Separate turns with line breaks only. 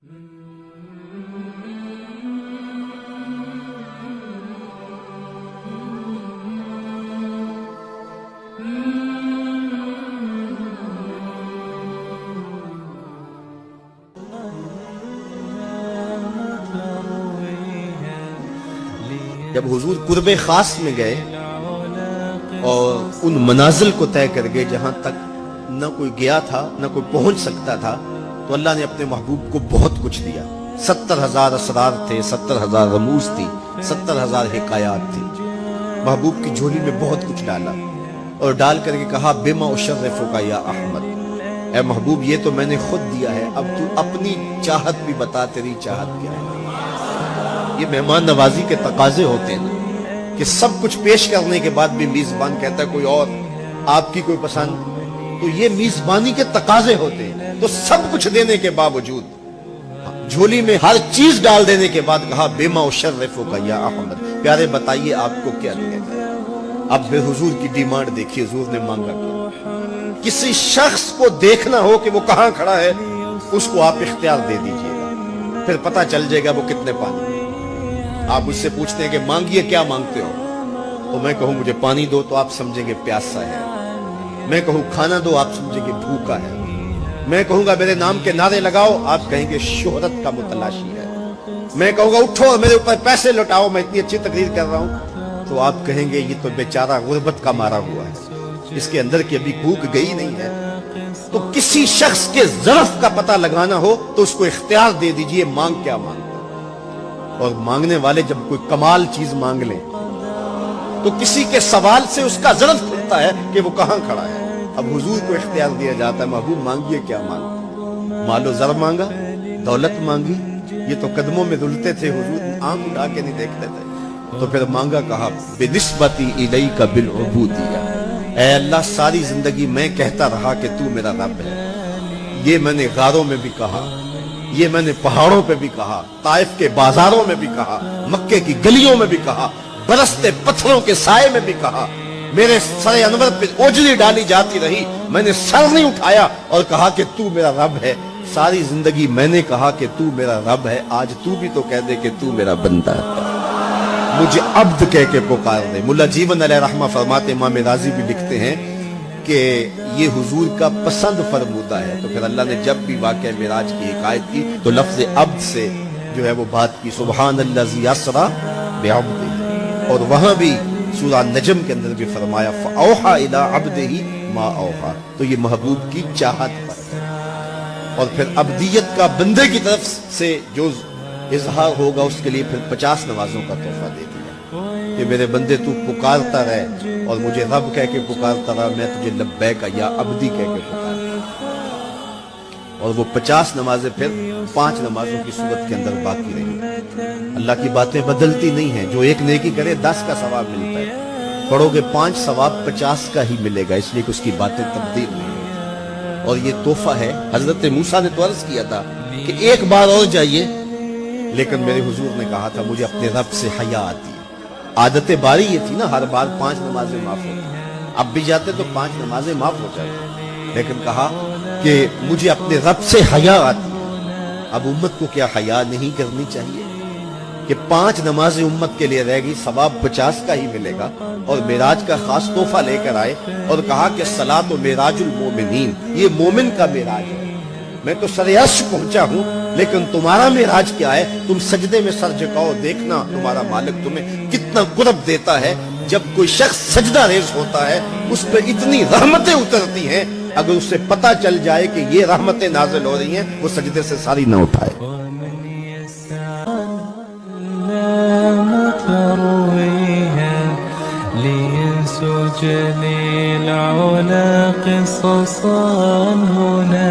جب حضور قرب خاص میں گئے اور ان منازل کو طے کر گئے جہاں تک نہ کوئی گیا تھا نہ کوئی پہنچ سکتا تھا، تو اللہ نے اپنے محبوب کو بہت کچھ دیا۔ 70,000 اسرار تھے، 70,000 رموز تھی، 70,000 حکایات تھی۔ محبوب کی جھولی میں بہت کچھ ڈالا اور ڈال کر کے کہا بما اشرفک یا احمد، اے محبوب یہ تو میں نے خود دیا ہے، اب تو اپنی چاہت بھی بتا، تیری چاہت کیا ہے۔ یہ مہمان نوازی کے تقاضے ہوتے ہیں کہ سب کچھ پیش کرنے کے بعد بھی میزبان کہتا ہے کوئی اور، آپ کی کوئی پسند، تو یہ میزبانی کے تقاضے ہوتے ہیں۔ تو سب کچھ دینے کے باوجود جھولی میں ہر چیز ڈال دینے کے بعد کہا بما اشرفک یا احمد، پیارے بتائیے آپ کو کیا دیا جائے۔ اب بے حضور کی ڈیمانڈ دیکھیے، حضور نے مانگا کیا۔ کسی شخص کو دیکھنا ہو کہ وہ کہاں کھڑا ہے، اس کو آپ اختیار دے دیجئے گا، پھر پتہ چل جائے گا وہ کتنے پانی میں۔ آپ مجھ سے پوچھتے ہیں کہ مانگیے کیا مانگتے ہو، تو میں کہوں مجھے پانی دو تو آپ سمجھیں گے پیاسا ہے، میں کہوں کھانا دو آپ سمجھیں گے بھوکا ہے، میں کہوں گا میرے نام کے نعرے لگاؤ آپ کہیں گے شہرت کا متلاشی ہے، میں کہوں گا اٹھو اور میرے اوپر پیسے لوٹاؤ میں اتنی اچھی تقریر کر رہا ہوں، تو آپ کہیں گے یہ تو بیچارہ غربت کا مارا ہوا ہے، اس کے اندر کی ابھی بھوک گئی نہیں ہے۔ تو کسی شخص کے ظرف کا پتہ لگانا ہو تو اس کو اختیار دے دیجئے مانگ کیا مانگتا۔ اور مانگنے والے جب کوئی کمال چیز مانگ لیں تو کسی کے سوال سے اس کا ظرف کھلتا ہے کہ وہ کہاں کھڑا ہے۔ اب حضور کو اختیار دیا جاتا ہے محبوب مانگیے کیا مانگا، مال و زر مانگا، دولت مانگی، یہ تو قدموں میں دھلتے تھے، حضور آنکھ اٹھا کے نہیں دیکھتے تھے، تو پھر مانگا کہا بنسبتی الیک بالعبودیہ، اے اللہ ساری زندگی میں کہتا رہا کہ تو میرا رب ہے، یہ میں نے غاروں میں بھی کہا، یہ میں نے پہاڑوں پہ بھی کہا، طائف کے بازاروں میں بھی کہا، مکے کی گلیوں میں بھی کہا، برستے پتھروں کے سائے میں بھی کہا، میرے سر انور پہ اوجلی ڈالی جاتی رہی، میں نے سر نہیں اٹھایا اور کہا کہ تو میرا رب ہے، ساری زندگی میں نے کہا کہ تو میرا رب ہے، آج تو بھی تو کہہ دے کہ تو میرا بندہ ہے، مجھے عبد کہہ کے پکار دے۔ ملا جیون علیہ رحمہ فرماتے، امام راضی بھی لکھتے ہیں کہ یہ حضور کا پسند فرمودہ ہے، تو پھر اللہ نے جب بھی واقعہ معراج کی حکایت کی تو لفظ عبد سے جو ہے وہ بات کی، سبحان الذی اسریٰ بعبدہ، اور وہاں بھی سورہ نجم کے اندر بھی فرمایا فَأَوْحَى إِلَىٰ عَبْدِهِ مَا أَوْحَىٰ، تو یہ محبوب کی چاہت پر ہے۔ اور پھر عبدیت کا بندے کی طرف سے جو اظہار ہوگا اس کے لیے پھر 50 نمازوں کا تحفہ دے دیا کہ میرے بندے تو پکارتا رہے اور مجھے رب کہہ کے پکارتا رہا، میں تجھے لبیک یا عبدی کہہ کے پکارتا، اور وہ 50 نمازیں پھر 5 نمازوں کی صورت کے اندر باقی رہی۔ اللہ کی باتیں بدلتی نہیں ہیں، جو ایک نیکی کرے 10 کا ثواب ملتا ہے، پڑھو گے 5 ثواب 50 کا ہی ملے گا، اس لیے کہ اس کی باتیں تبدیل نہیں ہیں۔ اور یہ تحفہ ہے، حضرت موسیٰ نے تو عرض کیا تھا کہ ایک بار اور جائیے، لیکن میرے حضور نے کہا تھا مجھے اپنے رب سے حیا آتی ہے۔ عادت باری یہ تھی نا، ہر بار 5 نمازیں معاف ہوتی، اب بھی جاتے تو 5 نمازیں معاف ہو جاتی، لیکن کہا کہ مجھے اپنے رب سے حیا آتی ہے۔ اب امت کو کیا حیا نہیں کرنی چاہیے کہ 5 نمازیں امت کے لیے رہ گئی، ثواب 50 کا ہی ملے گا، اور معراج کا خاص تحفہ لے کر آئے اور کہا کہ صلاۃ و معراج المومنین، یہ مومن کا معراج ہے، میں تو سر عرش پہنچا ہوں، لیکن تمہارا معراج کیا ہے؟ تم سجدے میں سر جھکاؤ، دیکھنا تمہارا مالک تمہیں کتنا قرب دیتا ہے۔ جب کوئی شخص سجدہ ریز ہوتا ہے اس پہ اتنی رحمتیں اترتی ہیں، اگر اسے پتہ چل جائے کہ یہ رحمتیں نازل ہو رہی ہیں وہ سجدے سے ساری نہ اٹھائے۔
ليسجني العلا قصصا هنا